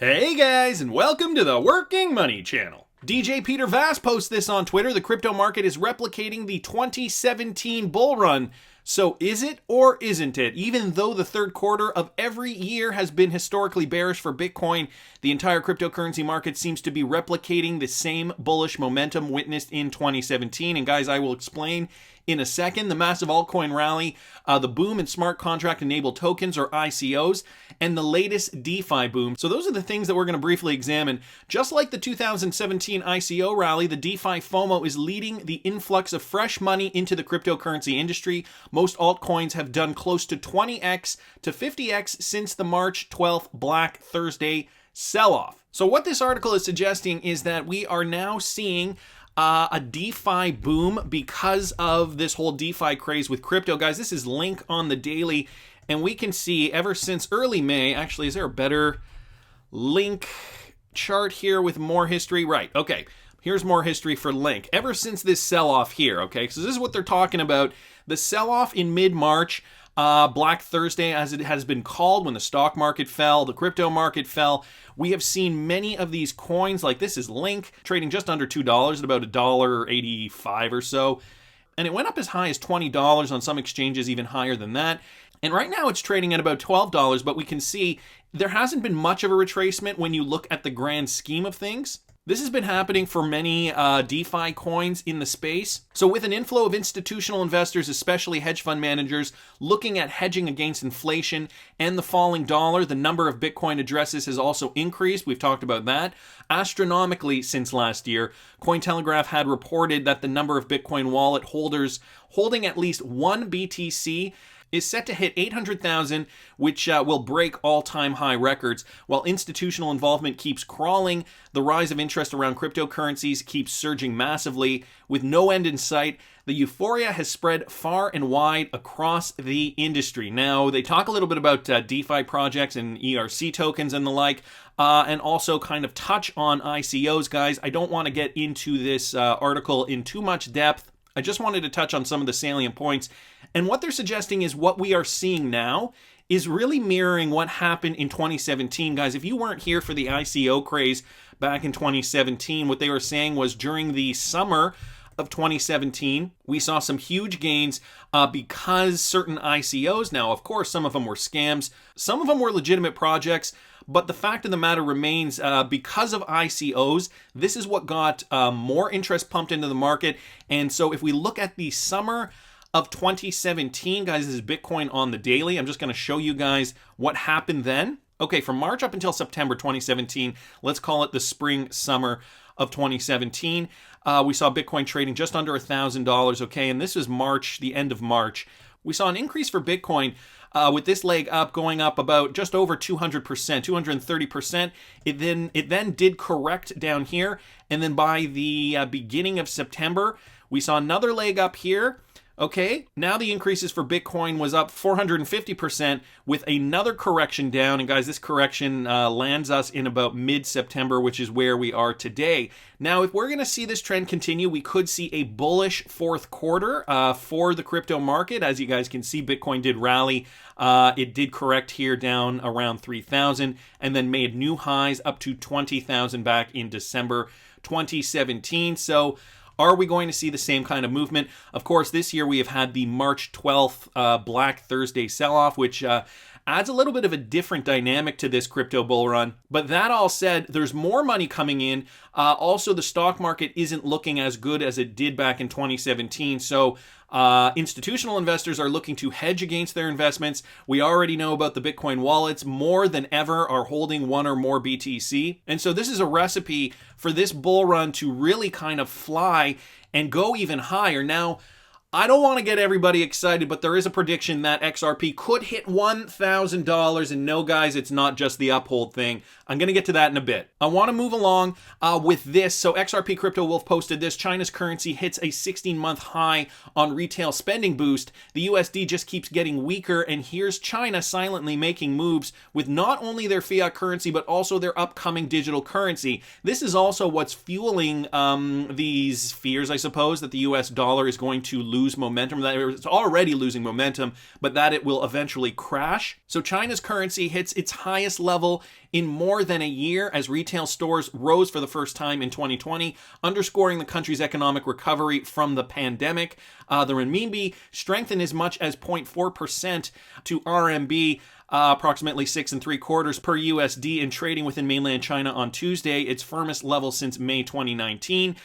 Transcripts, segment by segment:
Hey guys, and welcome to the Working Money channel. DJ Peter Vass posts this on Twitter. The crypto market is replicating the 2017 bull run. So is it or isn't it? Even though the third quarter of every year has been historically bearish for Bitcoin, the entire cryptocurrency market seems to be replicating the same bullish momentum witnessed in 2017. And guys, I will explain in a second. The massive altcoin rally, the boom in smart contract enabled tokens or ICOs, and the latest DeFi boom. So those are the things that we're going to briefly examine. Just like the 2017 ICO rally, the DeFi FOMO is leading the influx of fresh money into the cryptocurrency industry. Most altcoins have done close to 20x to 50x since the March 12th Black Thursday sell-off. So what this article is suggesting is that we are now seeing a DeFi boom because of this whole DeFi craze with crypto. Guys, this is Link on the daily, and we can see ever since early May, actually, is there a better Link chart here with more history? Right, okay. Here's more history for Link. Ever since this sell-off here, okay, so this is what they're talking about. The sell-off in mid-March, Black Thursday, as it has been called, when the stock market fell, the crypto market fell. We have seen many of these coins, like this is Link, trading just under $2 at about $1.85 or so. And it went up as high as $20 on some exchanges, even higher than that. And right now it's trading at about $12, but we can see there hasn't been much of a retracement when you look at the grand scheme of things. This has been happening for many DeFi coins in the space. So with an inflow of institutional investors, especially hedge fund managers, looking at hedging against inflation and the falling dollar, the number of Bitcoin addresses has also increased. We've talked about that astronomically since last year. Cointelegraph had reported that the number of Bitcoin wallet holders holding at least one BTC is set to hit 800,000, which will break all-time high records. While institutional involvement keeps crawling, the rise of interest around cryptocurrencies keeps surging massively. With no end in sight, the euphoria has spread far and wide across the industry. Now, they talk a little bit about DeFi projects and ERC tokens and the like, and also kind of touch on ICOs, guys. I don't want to get into this article in too much depth. I just wanted to touch on some of the salient points. And what they're suggesting is what we are seeing now is really mirroring what happened in 2017. Guys, if you weren't here for the ICO craze back in 2017, what they were saying was during the summer of 2017, we saw some huge gains because certain ICOs, now of course some of them were scams, some of them were legitimate projects, but the fact of the matter remains, because of ICOs, this is what got more interest pumped into the market. And so if we look at the summer of 2017, guys, this is Bitcoin on the daily. I'm just going to show you guys what happened then. Okay, from March up until September 2017, let's call it the spring, summer of 2017. We saw Bitcoin trading just under $1,000, okay? And this was March, the end of March. We saw an increase for Bitcoin with this leg up going up about just over 200%, 230%. It then did correct down here. And then by the beginning of September, we saw another leg up here. Okay, now the increases for Bitcoin was up 450% with another correction down. And guys, this correction lands us in about mid-September, which is where we are today. Now, if we're going to see this trend continue, we could see a bullish fourth quarter for the crypto market. As you guys can see, Bitcoin did rally. It did correct here down around 3,000 and then made new highs up to 20,000 back in December 2017. So are we going to see the same kind of movement? Of course, this year we have had the March 12th Black Thursday sell-off, which adds a little bit of a different dynamic to this crypto bull run. But that all said, there's more money coming in. Also, the stock market isn't looking as good as it did back in 2017. So institutional investors are looking to hedge against their investments. We already know about the Bitcoin wallets. More than ever are holding one or more BTC. And so this is a recipe for this bull run to really kind of fly and go even higher. Now, I don't want to get everybody excited, but there is a prediction that XRP could hit $1,000. And no, guys, it's not just the uphold thing. I'm going to get to that in a bit. I want to move along with this. So XRP Crypto Wolf posted this. China's currency hits a 16-month high on retail spending boost. The USD just keeps getting weaker. And here's China silently making moves with not only their fiat currency, but also their upcoming digital currency. This is also what's fueling these fears, I suppose, that the US dollar is going to lose lose momentum, that it's already losing momentum, but that it will eventually crash. So China's currency hits its highest level in more than a year as retail stores rose for the first time in 2020, underscoring the country's economic recovery from the pandemic. The renminbi strengthened as much as 0.4% to RMB, approximately 6.75 per USD, in trading within mainland China on Tuesday, its firmest level since May 2019.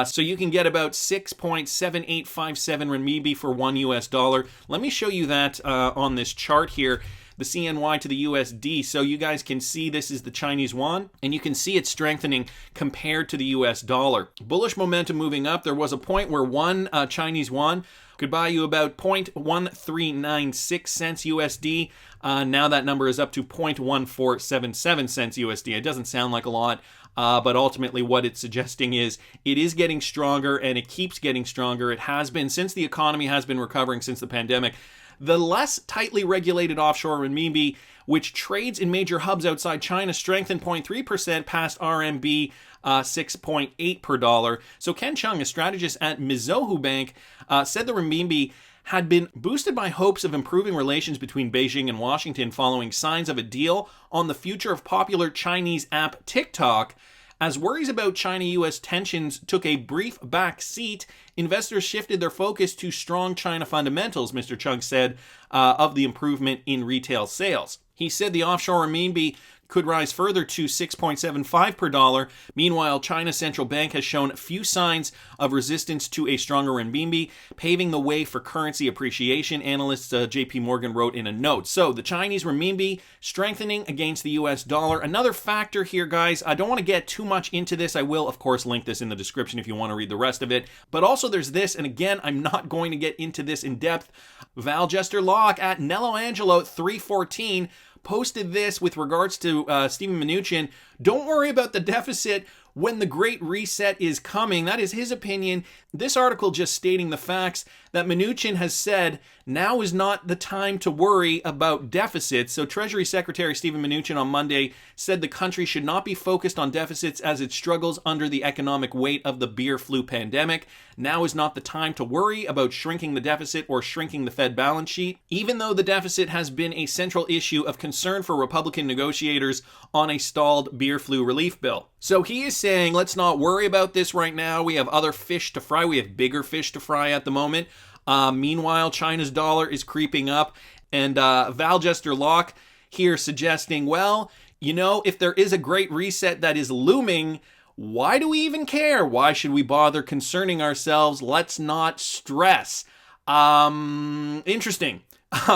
So you can get about 6.7857 renminbi for $1. Let me show you that on this chart here, the CNY to the USD. So you guys can see this is the Chinese yuan, and you can see it strengthening compared to the US dollar. Bullish momentum moving up. There was a point where one Chinese yuan could buy you about 0.1396 cents USD. Now that number is up to 0.1477 cents USD. It doesn't sound like a lot, but ultimately what it's suggesting is it is getting stronger, and it keeps getting stronger. It has been since the economy has been recovering since the pandemic. The less tightly regulated offshore renminbi, which trades in major hubs outside China, strengthened 0.3% past RMB 6.8 per dollar. So Ken Chung, a strategist at Mizuho Bank, said the renminbi had been boosted by hopes of improving relations between Beijing and Washington following signs of a deal on the future of popular Chinese app TikTok. As worries about China-US tensions took a brief back seat, investors shifted their focus to strong China fundamentals, Mr. Chung said, of the improvement in retail sales. He said the offshore renminbi could rise further to 6.75 per dollar. Meanwhile, China's central bank has shown few signs of resistance to a stronger renminbi, paving the way for currency appreciation, analyst JP Morgan wrote in a note. So the Chinese renminbi strengthening against the US dollar. Another factor here, guys, I don't want to get too much into this. I will, of course, link this in the description if you want to read the rest of it. But also there's this, and again, I'm not going to get into this in depth. Val Jester Locke at Nello Angelo 314 posted this with regards to Stephen Mnuchin. Don't worry about the deficit when the Great Reset is coming. That is his opinion. This article just stating the facts that Mnuchin has said now is not the time to worry about deficits. So Treasury Secretary Stephen Mnuchin on Monday said the country should not be focused on deficits as it struggles under the economic weight of the beer flu pandemic. Now is not the time to worry about shrinking the deficit or shrinking the Fed balance sheet, even though the deficit has been a central issue of concern for Republican negotiators on a stalled beer flu relief bill. So he is saying, let's not worry about this right now. We have other fish to fry. We have bigger fish to fry at the moment. Meanwhile, China's dollar is creeping up. And Val Jester Locke here suggesting, well, you know, if there is a great reset that is looming, why do we even care? Why should we bother concerning ourselves? Let's not stress. Interesting.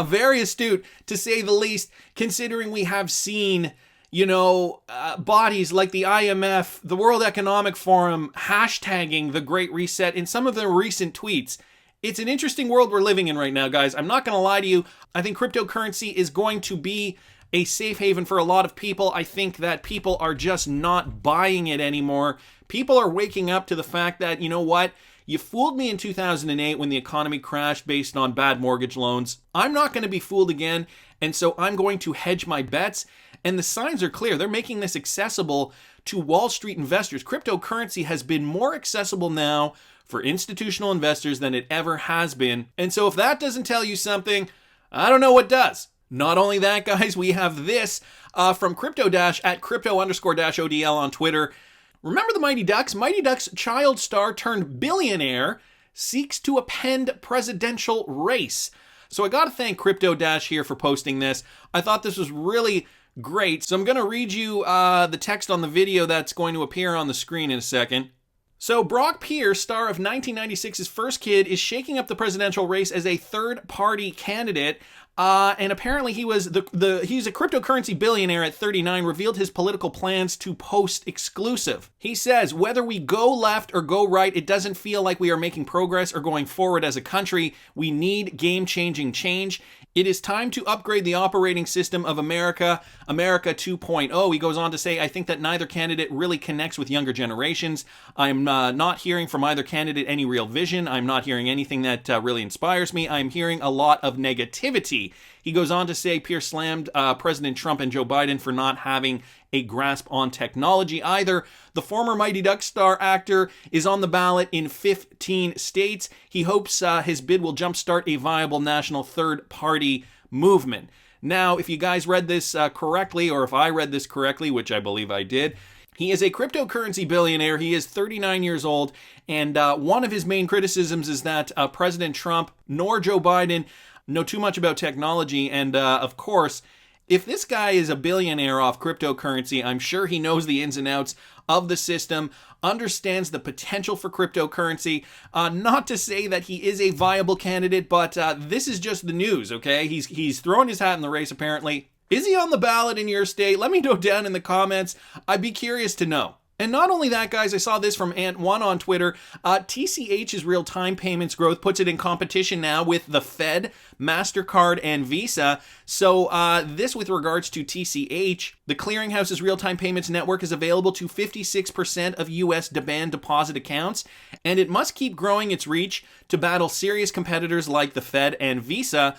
Very astute, to say the least, considering we have seen, you know, bodies like the IMF, the World Economic Forum, hashtagging the Great Reset in some of their recent tweets. It's an interesting world we're living in right now, guys. I'm not going to lie to you. I think cryptocurrency is going to be a safe haven for a lot of people. I think that people are just not buying it anymore. People are waking up to the fact that, you know what? You fooled me in 2008 when the economy crashed based on bad mortgage loans. I'm not going to be fooled again, and so I'm going to hedge my bets. And the signs are clear. They're making this accessible to Wall Street investors. Cryptocurrency has been more accessible now for institutional investors than it ever has been. And so if that doesn't tell you something, I don't know what does. Not only that, guys, we have this from Crypto Dash at crypto_ODL on Twitter. Remember the Mighty Ducks? Mighty Ducks child star turned billionaire seeks to append presidential race. So I got to thank Crypto Dash here for posting this. I thought this was really great. So I'm going to read you the text on the video that's going to appear on the screen in a second. So Brock Pierce, star of 1996's First Kid, is shaking up the presidential race as a third-party candidate. And apparently he was he's a cryptocurrency billionaire at 39, revealed his political plans to Post exclusive. He says, whether we go left or go right, it doesn't feel like we are making progress or going forward as a country. We need game-changing change. It is time to upgrade the operating system of America 2.0. He goes on to say, I think that neither candidate really connects with younger generations. I'm not hearing from either candidate any real vision. I'm not hearing anything that really inspires me. I'm hearing a lot of negativity. He goes on to say Pierce slammed President Trump and Joe Biden for not having a grasp on technology either. The former Mighty Ducks star actor is on the ballot in 15 states. He hopes his bid will jumpstart a viable national third-party movement. Now, if you guys read this correctly, or if I read this correctly, which I believe I did, he is a cryptocurrency billionaire. He is 39 years old, and one of his main criticisms is that President Trump nor Joe Biden know too much about technology, and of course, if this guy is a billionaire off cryptocurrency, I'm sure he knows the ins and outs of the system, understands the potential for cryptocurrency. Not to say that he is a viable candidate, but this is just the news, okay? He's throwing his hat in the race, apparently. Is he on the ballot in your state? Let me know down in the comments. I'd be curious to know. And not only that, guys, I saw this from Ant1 on Twitter. TCH's real-time payments growth puts it in competition now with the Fed, Mastercard, and Visa. So this with regards to TCH, the clearinghouse's real-time payments network is available to 56% of U.S. demand deposit accounts, and it must keep growing its reach to battle serious competitors like the Fed and Visa.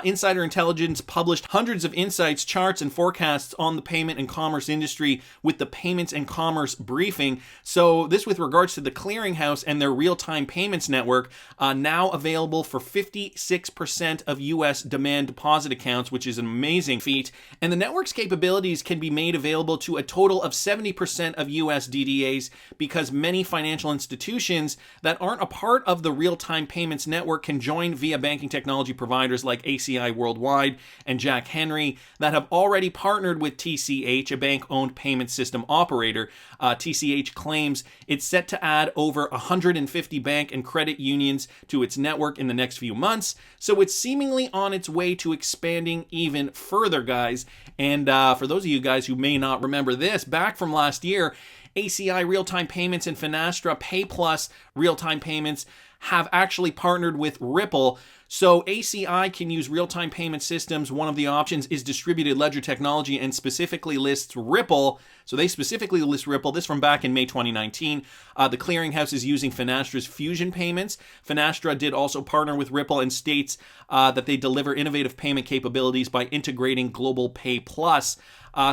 Insider Intelligence published hundreds of insights, charts, and forecasts on the payment and commerce industry with the Payments and Commerce briefing. So this with regards to the clearinghouse and their real-time payments network, now available for 56% of U.S. demand deposit accounts, which is an amazing feat. And the network's capabilities can be made available to a total of 70% of U.S. DDAs because many financial institutions that aren't a part of the real-time payments network can join via banking technology providers like ACI Worldwide and Jack Henry that have already partnered with TCH, a bank-owned payment system operator. TCH claims it's set to add over 150 bank and credit unions to its network in the next few months, so it's seemingly on its way to expanding even further, guys. And for those of you guys who may not remember this, back from last year, ACI Real-Time Payments and Finastra PayPlus Real-Time Payments have actually partnered with Ripple. So ACI can use real-time payment systems. One of the options is distributed ledger technology and specifically lists Ripple. So they specifically list Ripple. This from back in May 2019. The clearinghouse is using Finastra's Fusion payments. Finastra did also partner with Ripple and states that they deliver innovative payment capabilities by integrating Global Pay Plus.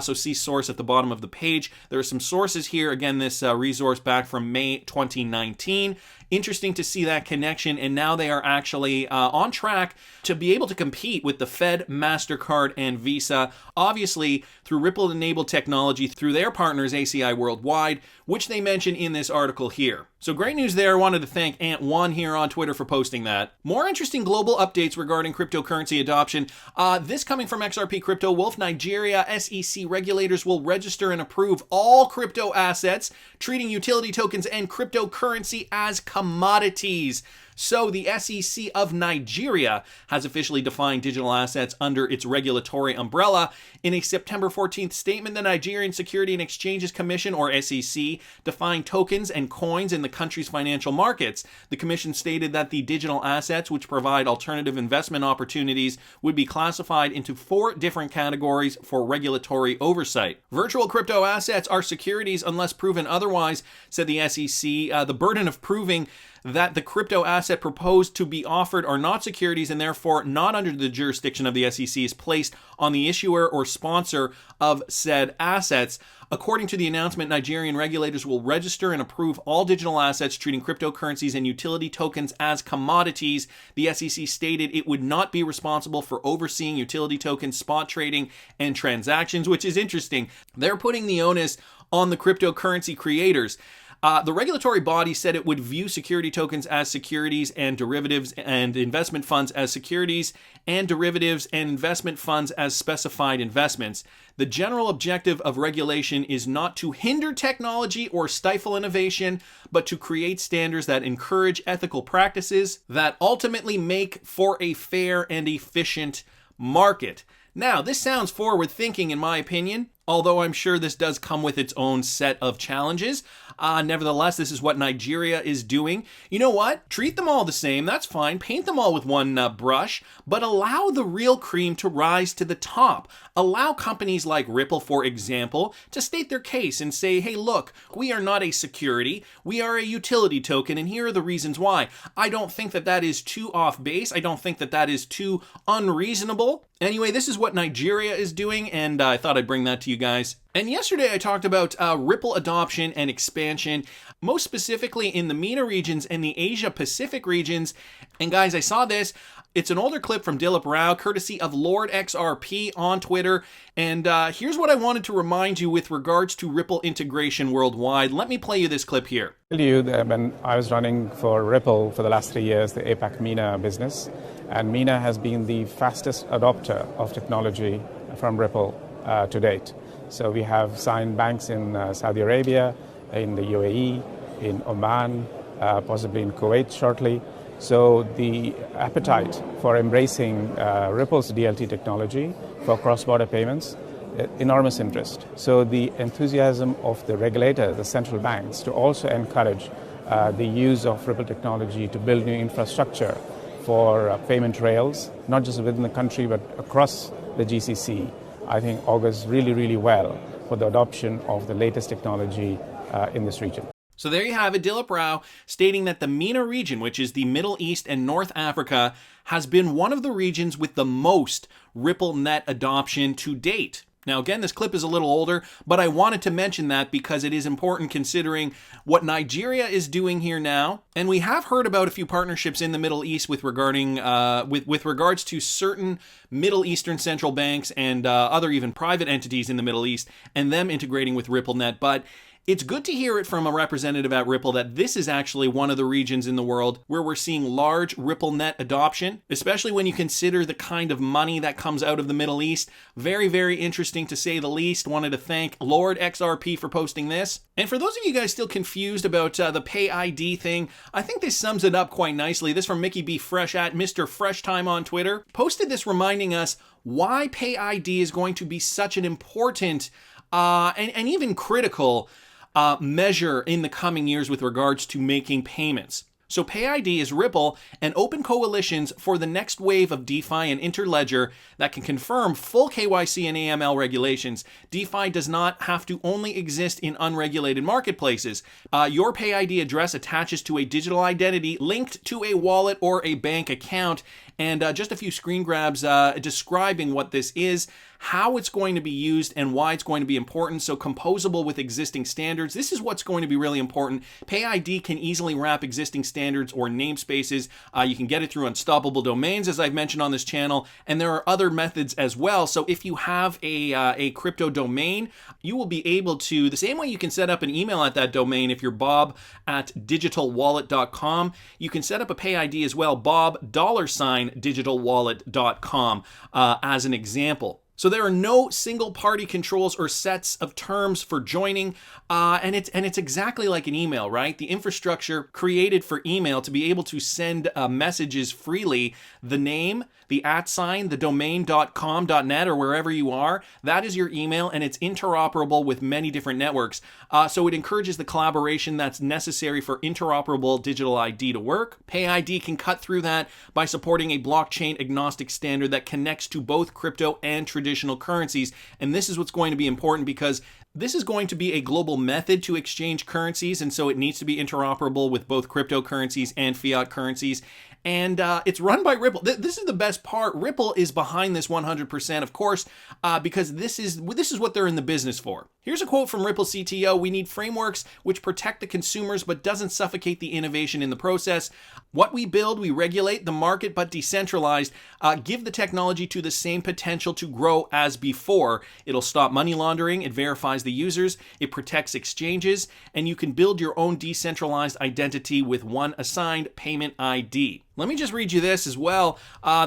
So see source at the bottom of the page. There are some sources here. Again, this resource back from May 2019. Interesting to see that connection, and now they are actually on track to be able to compete with the Fed, Mastercard, and Visa, obviously through Ripple-enabled technology through their partners ACI Worldwide, which they mention in this article here. So great news there. I wanted to thank Ant1 here on Twitter for posting that. More interesting global updates regarding cryptocurrency adoption. This coming from XRP Crypto Wolf. Nigeria SEC regulators will register and approve all crypto assets, treating utility tokens and cryptocurrency as commodities. So the SEC of Nigeria has officially defined digital assets under its regulatory umbrella. In a September 14th statement, the Nigerian Security and Exchanges Commission, or SEC, defined tokens and coins in the country's financial markets. The commission stated that the digital assets, which provide alternative investment opportunities, would be classified into 4 different categories for regulatory oversight. Virtual crypto assets are securities unless proven otherwise, said the SEC. The burden of proving that the crypto asset proposed to be offered are not securities and therefore not under the jurisdiction of the SEC is placed on the issuer or sponsor of said assets. According to the announcement, Nigerian regulators will register and approve all digital assets treating cryptocurrencies and utility tokens as commodities. The SEC stated it would not be responsible for overseeing utility token spot trading and transactions, which is interesting. They're putting the onus on the cryptocurrency creators. The regulatory body said it would view security tokens as securities and derivatives and investment funds as securities and derivatives and investment funds as specified investments. The general objective of regulation is not to hinder technology or stifle innovation, but to create standards that encourage ethical practices that ultimately make for a fair and efficient market. Now, this sounds forward thinking in my opinion, although I'm sure this does come with its own set of challenges. Nevertheless, this is what Nigeria is doing. You know what? Treat them all the same. That's fine. Paint them all with one brush, but allow the real cream to rise to the top. Allow companies like Ripple, for example, to state their case and say, hey, look, we are not a security. We are a utility token, and here are the reasons why. I don't think that that is too off base. I don't think that that is too unreasonable. Anyway, this is what Nigeria is doing, and I thought I'd bring that to you guys. And yesterday I talked about Ripple adoption and expansion, most specifically in the MENA regions and the Asia Pacific regions. And guys, I saw this. It's an older clip from Dilip Rao, courtesy of Lord XRP on Twitter. And here's what I wanted to remind you with regards to Ripple integration worldwide. Let me play you this clip here. When I was running for Ripple for the last 3 years, the APAC MENA business, and MENA has been the fastest adopter of technology from Ripple to date. So we have signed banks in Saudi Arabia, in the UAE, in Oman, possibly in Kuwait shortly. So the appetite for embracing Ripple's DLT technology for cross-border payments, enormous interest. So the enthusiasm of the regulator, the central banks, to also encourage the use of Ripple technology to build new infrastructure for payment rails, not just within the country, but across the GCC, I think augurs really, really well for the adoption of the latest technology in this region. So there you have it, Dilip Rao stating that the MENA region, which is the Middle East and North Africa, has been one of the regions with the most Ripple net adoption to date. Now, again, this clip is a little older, but I wanted to mention that because it is important considering what Nigeria is doing here now. And we have heard about a few partnerships in the Middle East with regards to certain Middle Eastern central banks and other even private entities in the Middle East and them integrating with RippleNet. But it's good to hear it from a representative at Ripple that this is actually one of the regions in the world where we're seeing large RippleNet adoption, especially when you consider the kind of money that comes out of the Middle East. Very, very interesting to say the least. Wanted to thank Lord XRP for posting this. And for those of you guys still confused about the PayID thing, I think this sums it up quite nicely. This from Mickey B. Fresh at Mr. Fresh Time on Twitter. Posted this reminding us why PayID is going to be such an important and even critical measure in the coming years with regards to making payments. So PayID is Ripple and open coalitions for the next wave of DeFi and Interledger that can confirm full KYC and AML regulations. DeFi does not have to only exist in unregulated marketplaces. Your PayID address attaches to a digital identity linked to a wallet or a bank account. And just a few screen grabs describing what this is, how it's going to be used, and why it's going to be important. So composable with existing standards. This is what's going to be really important. PayID can easily wrap existing standards or namespaces. You can get it through unstoppable domains, as I've mentioned on this channel, and there are other methods as well. So if you have a crypto domain, you will be able to, the same way you can set up an email at that domain, if you're Bob at digitalwallet.com, you can set up a PayID as well, Bob$digitalwallet.com as an example. So there are no single party controls or sets of terms for joining, and it's exactly like an email, right? The infrastructure created for email to be able to send messages freely, the name, the @, the domain.com.net or wherever you are, that is your email, and it's interoperable with many different networks. So it encourages the collaboration that's necessary for interoperable digital ID to work. PayID can cut through that by supporting a blockchain agnostic standard that connects to both crypto and traditional currencies. And this is what's going to be important because this is going to be a global method to exchange currencies, and so it needs to be interoperable with both cryptocurrencies and fiat currencies. And it's run by Ripple. This is the best part. Ripple is behind this 100%, of course, because this is what they're in the business for. Here's a quote from Ripple CTO. "We need frameworks which protect the consumers but doesn't suffocate the innovation in the process. What we build, we regulate the market but decentralized. Give the technology to the same potential to grow as before. It'll stop money laundering. It verifies the users. It protects exchanges. And you can build your own decentralized identity with one assigned payment ID." Let me just read you this as well,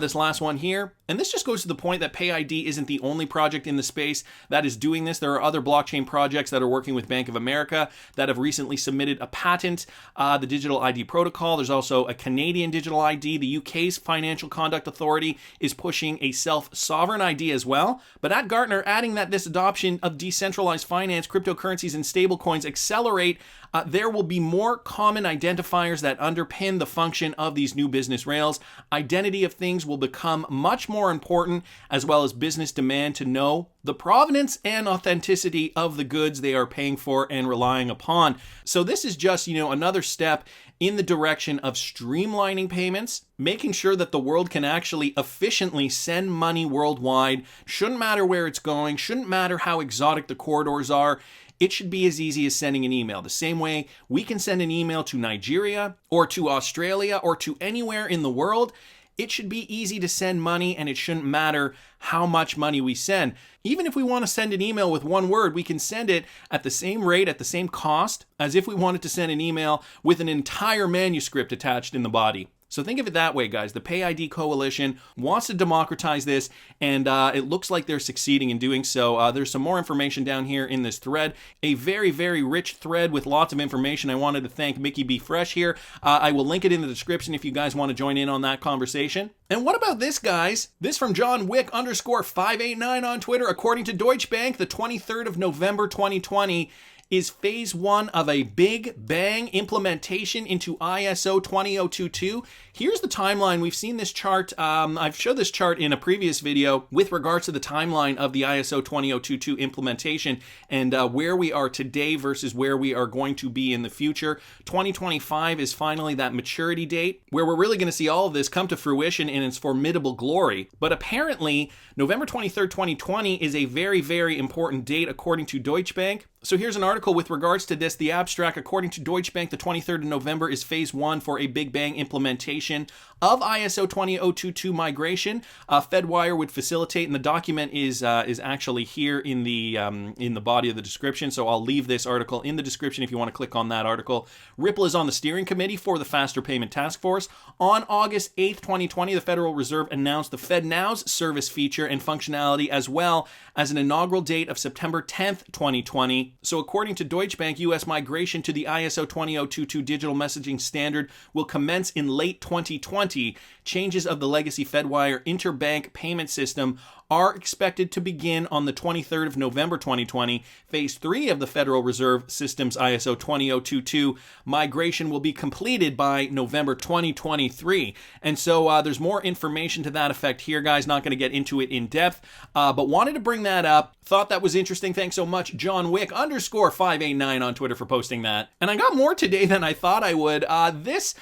this last one here. And this just goes to the point that PayID isn't the only project in the space that is doing this. There are other blockchain blockchain projects that are working with Bank of America that have recently submitted a patent, the digital ID protocol. There's also a Canadian digital ID. The UK's Financial Conduct Authority is pushing a self-sovereign ID as well. But at Gartner, adding that this adoption of decentralized finance, cryptocurrencies, and stablecoins accelerate, there will be more common identifiers that underpin the function of these new business rails. Identity of things will become much more important, as well as business demand to know the provenance and authenticity of the goods they are paying for and relying upon. So this is just, another step in the direction of streamlining payments, making sure that the world can actually efficiently send money worldwide. Shouldn't matter where it's going, shouldn't matter how exotic the corridors are. It should be as easy as sending an email. The same way we can send an email to Nigeria or to Australia or to anywhere in the world. It should be easy to send money, and it shouldn't matter how much money we send. Even if we want to send an email with one word, we can send it at the same rate, at the same cost, as if we wanted to send an email with an entire manuscript attached in the body. So think of it that way, guys. The PayID Coalition wants to democratize this, and it looks like they're succeeding in doing so. There's some more information down here in this thread. A very, very rich thread with lots of information. I wanted to thank Mickey B. Fresh here. I will link it in the description if you guys want to join in on that conversation. And what about this, guys? This from John Wick _589 on Twitter. According to Deutsche Bank, the 23rd of November 2020 is phase 1 of a big bang implementation into ISO 20022. Here's the timeline. We've seen this chart. I've showed this chart in a previous video with regards to the timeline of the ISO 20022 implementation and where we are today versus where we are going to be in the future. 2025 is finally that maturity date where we're really going to see all of this come to fruition in its formidable glory. But apparently, November 23rd, 2020 is a very, very important date according to Deutsche Bank. So here's an article with regards to this. The abstract, according to Deutsche Bank, the 23rd of November is phase 1 for a big bang implementation of ISO 20022 migration. Fedwire would facilitate, and the document is actually here in the body of the description. So I'll leave this article in the description if you want to click on that article. Ripple is on the steering committee for the Faster Payment Task Force. On August 8th, 2020, the Federal Reserve announced the FedNow's service feature and functionality, as well as an inaugural date of September 10th, 2020. So according to Deutsche Bank, U.S. migration to the ISO 20022 digital messaging standard will commence in late 2020. Changes of the legacy Fedwire interbank payment system are expected to begin on the 23rd of November 2020. Phase 3 of the Federal Reserve System's ISO 20022 migration will be completed by November 2023. And so there's more information to that effect here, guys. Not going to get into it in depth, but wanted to bring that up. Thought that was interesting. Thanks so much, John Wick _589 on Twitter for posting that. And I got more today than I thought I would. This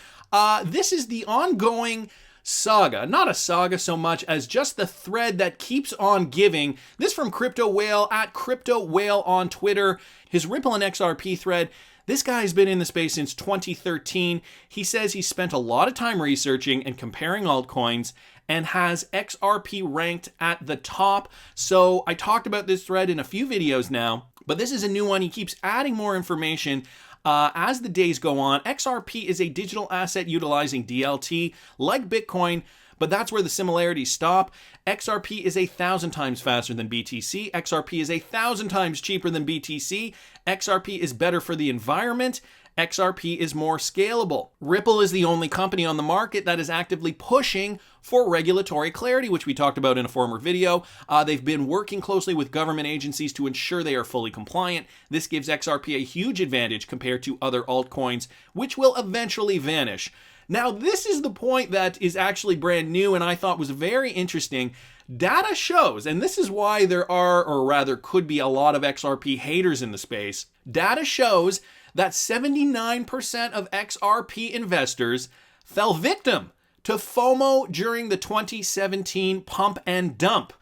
is the ongoing saga. Not a saga so much as just the thread that keeps on giving. This from Crypto Whale at Crypto Whale on Twitter. His Ripple and XRP thread. This guy's been in the space since 2013. He says he spent a lot of time researching and comparing altcoins and has XRP ranked at the top. So I talked about this thread in a few videos now, but this is a new one. He keeps adding more information as the days go on. XRP is a digital asset utilizing DLT like Bitcoin, but that's where the similarities stop. XRP is 1,000 times faster than BTC. XRP is 1,000 times cheaper than BTC. XRP is better for the environment. XRP is more scalable. Ripple is the only company on the market that is actively pushing for regulatory clarity, which we talked about in a former video. They've been working closely with government agencies to ensure they are fully compliant. This gives XRP a huge advantage compared to other altcoins, which will eventually vanish. Now, this is the point that is actually brand new and I thought was very interesting. Data shows, and this is why there are, or rather could be, a lot of XRP haters in the space. Data shows that 79% of XRP investors fell victim to FOMO during the 2017 pump and dump.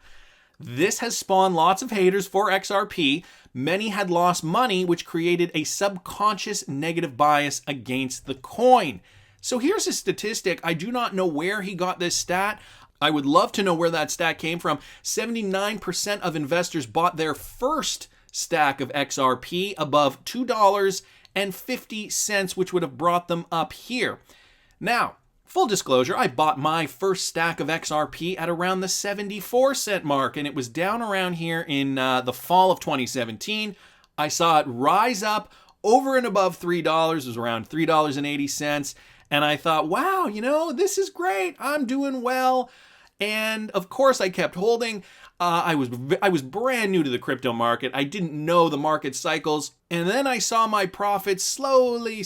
This has spawned lots of haters for XRP. Many had lost money, which created a subconscious negative bias against the coin. So here's a statistic. I do not know where he got this stat. I would love to know where that stat came from. 79% of investors bought their first stack of XRP above $2.50, which would have brought them up here. Now, full disclosure, I bought my first stack of XRP at around the 74 cent mark, and it was down around here in the fall of 2017. I saw it rise up over and above $3. It was around $3.80. And I thought, wow, this is great. I'm doing well. And of course, I kept holding. I was brand new to the crypto market. I didn't know the market cycles. And then I saw my profits slowly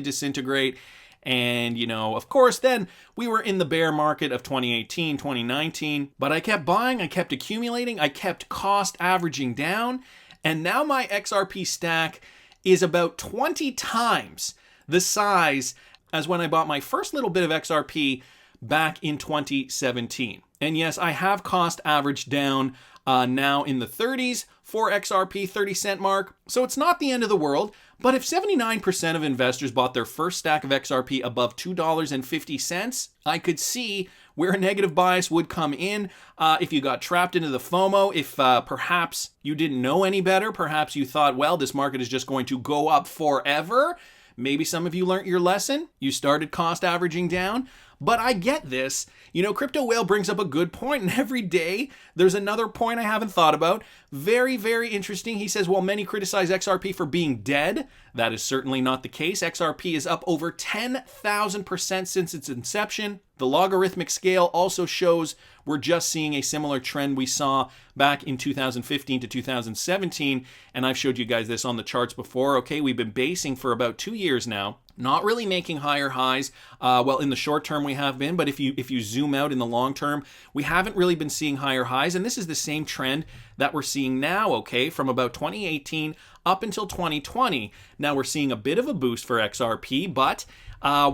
disintegrate. And, of course, then we were in the bear market of 2018, 2019. But I kept buying, I kept accumulating, I kept cost averaging down. And now my XRP stack is about 20 times the size as when I bought my first little bit of XRP back in 2017. And yes, I have cost averaged down now in the 30s for XRP, 30-cent mark. So it's not the end of the world. But if 79% of investors bought their first stack of XRP above $2.50, I could see where a negative bias would come in if you got trapped into the FOMO, if perhaps you didn't know any better, perhaps you thought, well, this market is just going to go up forever. Maybe some of you learned your lesson. You started cost averaging down. But I get this. Crypto Whale brings up a good point, and every day there's another point I haven't thought about. Very, very interesting. He says, well, many criticize XRP for being dead. That is certainly not the case. XRP is up over 10,000% since its inception. The logarithmic scale also shows we're just seeing a similar trend we saw back in 2015 to 2017. And I've showed you guys this on the charts before. Okay, we've been basing for about 2 years now. Not really making higher highs. Well, in the short term we have been, but if you zoom out in the long term, we haven't really been seeing higher highs. And this is the same trend that we're seeing now, okay, from about 2018 up until 2020. Now we're seeing a bit of a boost for XRP, but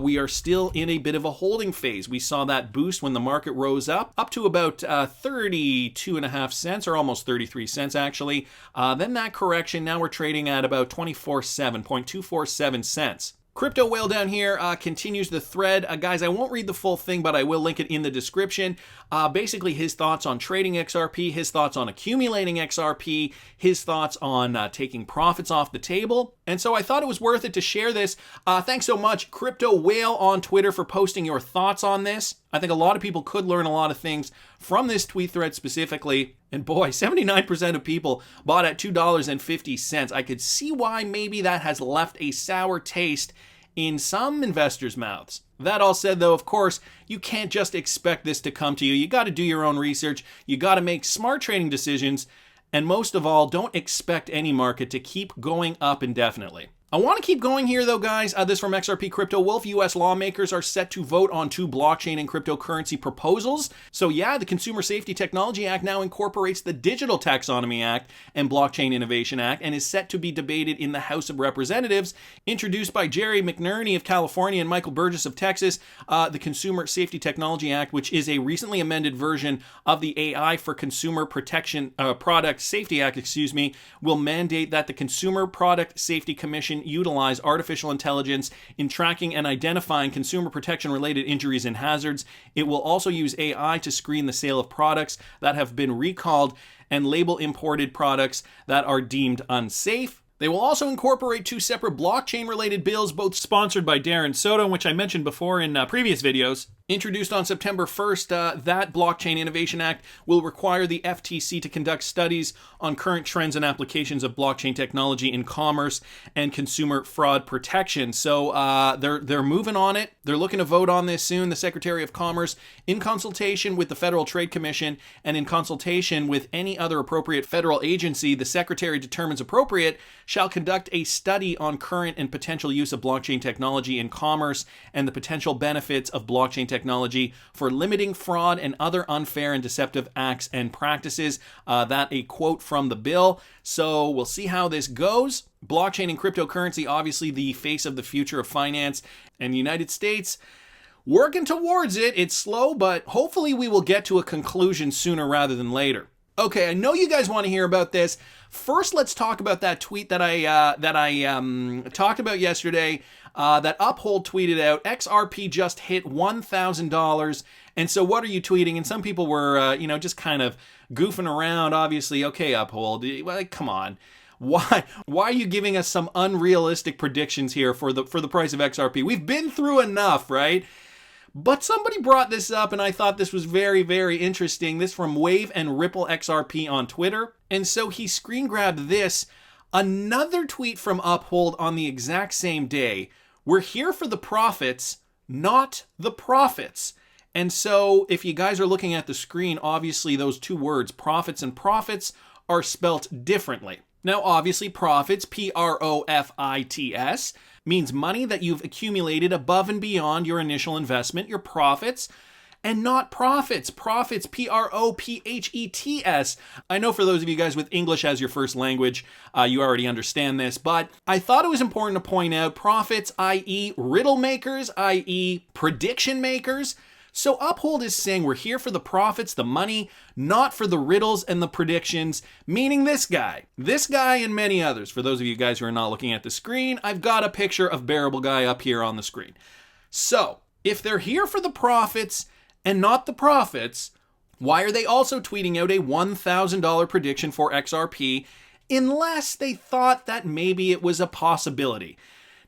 we are still in a bit of a holding phase. We saw that boost when the market rose up to about 32.5 cents, or almost 33 cents actually. Then that correction, now we're trading at about 0.247 cents. Crypto Whale down here continues the thread. Guys, I won't read the full thing, but I will link it in the description. Basically, his thoughts on trading XRP, his thoughts on accumulating XRP, his thoughts on taking profits off the table. And so I thought it was worth it to share this. Thanks so much, Crypto Whale on Twitter, for posting your thoughts on this. I think a lot of people could learn a lot of things from this tweet thread specifically. And boy, 79% of people bought at $2.50. I could see why maybe that has left a sour taste in some investors' mouths. That all said, though, of course, you can't just expect this to come to you. You got to do your own research. You got to make smart trading decisions. And most of all, don't expect any market to keep going up indefinitely. I want to keep going here, though, guys. This from XRP Crypto Wolf. U.S. lawmakers are set to vote on 2 blockchain and cryptocurrency proposals. So yeah, the Consumer Safety Technology Act now incorporates the Digital Taxonomy Act and Blockchain Innovation Act and is set to be debated in the House of Representatives. Introduced by Jerry McNerney of California and Michael Burgess of Texas, the Consumer Safety Technology Act, which is a recently amended version of the AI for Consumer Protection Product Safety Act, will mandate that the Consumer Product Safety Commission utilize artificial intelligence in tracking and identifying consumer protection-related injuries and hazards. It will also use AI to screen the sale of products that have been recalled and label imported products that are deemed unsafe. They will also incorporate 2 separate blockchain-related bills, both sponsored by Darren Soto, which I mentioned before in previous videos. Introduced on September 1st, that Blockchain Innovation Act will require the FTC to conduct studies on current trends and applications of blockchain technology in commerce and consumer fraud protection. So they're moving on it. They're looking to vote on this soon. The Secretary of Commerce, in consultation with the Federal Trade Commission and in consultation with any other appropriate federal agency the Secretary determines appropriate, shall conduct a study on current and potential use of blockchain technology in commerce and the potential benefits of blockchain technology for limiting fraud and other unfair and deceptive acts and practices. That a quote from the bill. So we'll see how this goes. Blockchain and cryptocurrency, obviously the face of the future of finance, and the United States working towards it. It's slow, but hopefully we will get to a conclusion sooner rather than later. Okay, I know you guys want to hear about this. First, let's talk about that tweet that I talked about yesterday. That Uphold tweeted out, XRP just hit $1,000. And so what are you tweeting? And some people were, just kind of goofing around, obviously. Okay, Uphold, like, come on. Why are you giving us some unrealistic predictions here for the price of XRP? We've been through enough, right? But somebody brought this up, and I thought this was very, very interesting. This from Wave and Ripple XRP on Twitter. And so he screen grabbed this Another tweet from Uphold on the exact same day. We're here for the profits, not the profits. And so if you guys are looking at the screen, obviously those two words, profits and profits, are spelt differently. Now, obviously, profits, P-R-O-F-I-T-S, means money that you've accumulated above and beyond your initial investment, your profits, and not profits. Profits, P-R-O-P-H-E-T-S. I know for those of you guys with English as your first language, you already understand this, but I thought it was important to point out profits, i.e. riddle makers, i.e. prediction makers. So Uphold is saying we're here for the profits, the money, not for the riddles and the predictions, meaning this guy and many others. For those of you guys who are not looking at the screen, I've got a picture of Bearable Guy up here on the screen. So if they're here for the profits and not the profits, why are they also tweeting out a $1,000 prediction for XRP unless they thought that maybe it was a possibility?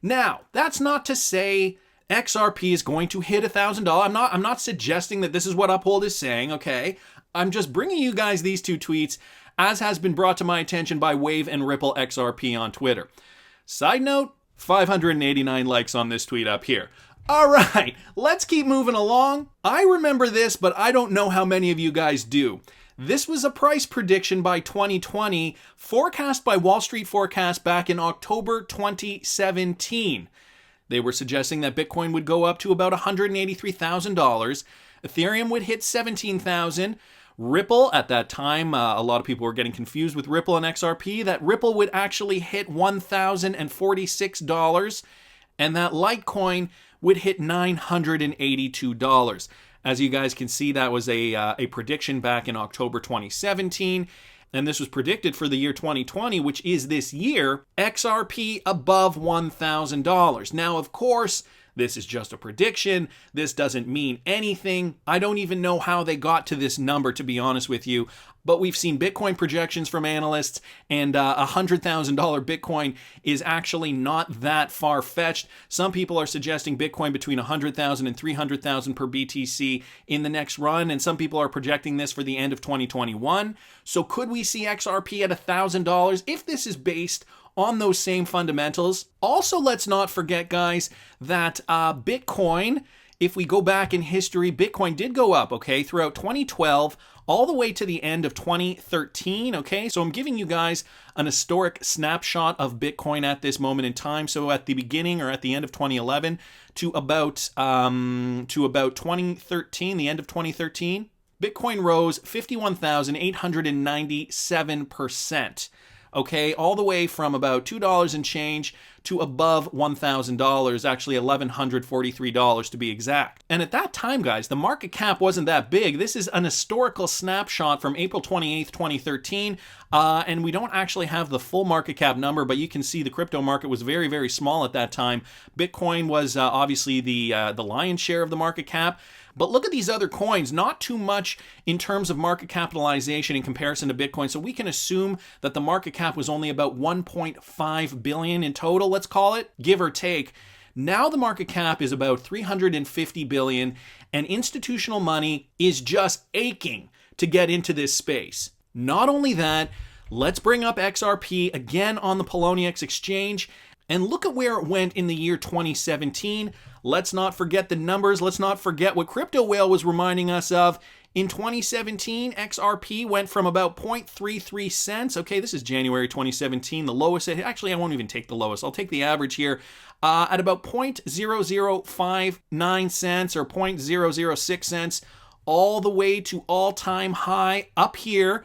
Now, that's not to say XRP is going to hit $1,000. I'm not suggesting that this is what Uphold is saying, okay? I'm just bringing you guys these two tweets as has been brought to my attention by Wave and Ripple XRP on Twitter. Side note, 589 likes on this tweet up here. All right, let's keep moving along. I remember this, but I don't know how many of you guys do. This was a price prediction by 2020, forecast by Wall Street Forecast back in October 2017. They were suggesting that Bitcoin would go up to about $183,000. Ethereum would hit $17,000. Ripple, at that time, a lot of people were getting confused with Ripple and XRP, that Ripple would actually hit $1,046, and that Litecoin would hit $982. As you guys can see, that was a prediction back in October 2017. And this was predicted for the year 2020, which is this year, XRP above $1,000. Now, of course, this is just a prediction. This doesn't mean anything. I don't even know how they got to this number, to be honest with you. But we've seen Bitcoin projections from analysts, and $100,000 Bitcoin is actually not that far-fetched. Some people are suggesting Bitcoin between $100,000 and $300,000 per BTC in the next run, and some people are projecting this for the end of 2021. So could we see XRP at $1,000 if this is based on those same fundamentals? Also, let's not forget, guys, that Bitcoin, if we go back in history, Bitcoin did go up, okay, throughout 2012 all the way to the end of 2013, okay? So I'm giving you guys an historic snapshot of Bitcoin at this moment in time. So at the beginning or at the end of 2011 to about 2013, the end of 2013, Bitcoin rose 51,897%. Okay, all the way from about $2 and change to above $1,000, actually $1,143 to be exact. And at that time, guys, the market cap wasn't that big. This is an historical snapshot from April 28th, 2013, and we don't actually have the full market cap number, but you can see the crypto market was very, very small at that time. Bitcoin was obviously the lion's share of the market cap. But look at these other coins, not too much in terms of market capitalization in comparison to Bitcoin. So we can assume that the market cap was only about 1.5 billion in total, let's call it, give or take. Now the market cap is about 350 billion, and institutional money is just aching to get into this space. Not only that, let's bring up XRP again on the Poloniex exchange. And look at where it went in the year 2017. Let's not forget the numbers. Let's not forget what Crypto Whale was reminding us of. In 2017, XRP went from about 0.33 cents. Okay, this is January 2017, the lowest. Actually, I won't even take the lowest. I'll take the average here at about 0.0059 cents or 0.006 cents, all the way to all-time high up here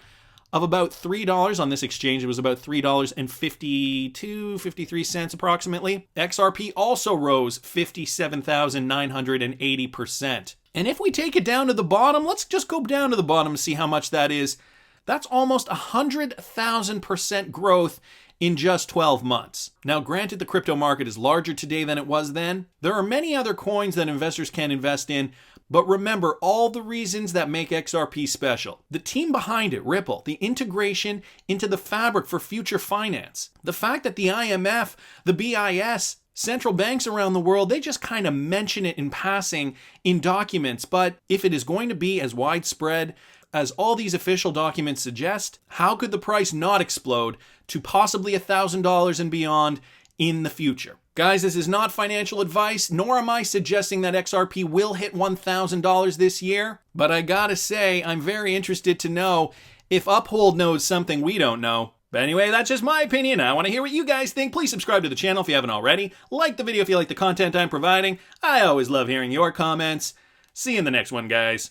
of about $3 on this exchange. It was about $3.53 approximately. XRP also rose 57,980%. And if we take it down to the bottom, let's just go down to the bottom and see how much that is. That's almost 100,000% growth in just 12 months. Now, granted, the crypto market is larger today than it was then. There are many other coins that investors can invest in, but remember all the reasons that make XRP special. The team behind it, Ripple, the integration into the fabric for future finance. The fact that the IMF, the BIS, central banks around the world, they just kind of mention it in passing in documents. But if it is going to be as widespread, As all these official documents suggest, how could the price not explode to possibly $1,000 and beyond in the future? Guys, this is not financial advice, nor am I suggesting that XRP will hit $1,000 this year, but I gotta say, I'm very interested to know if Uphold knows something we don't know. But anyway, that's just my opinion. I want to hear what you guys think. Please subscribe to the channel if you haven't already. Like the video if you like the content I'm providing. I always love hearing your comments. See you in the next one, guys.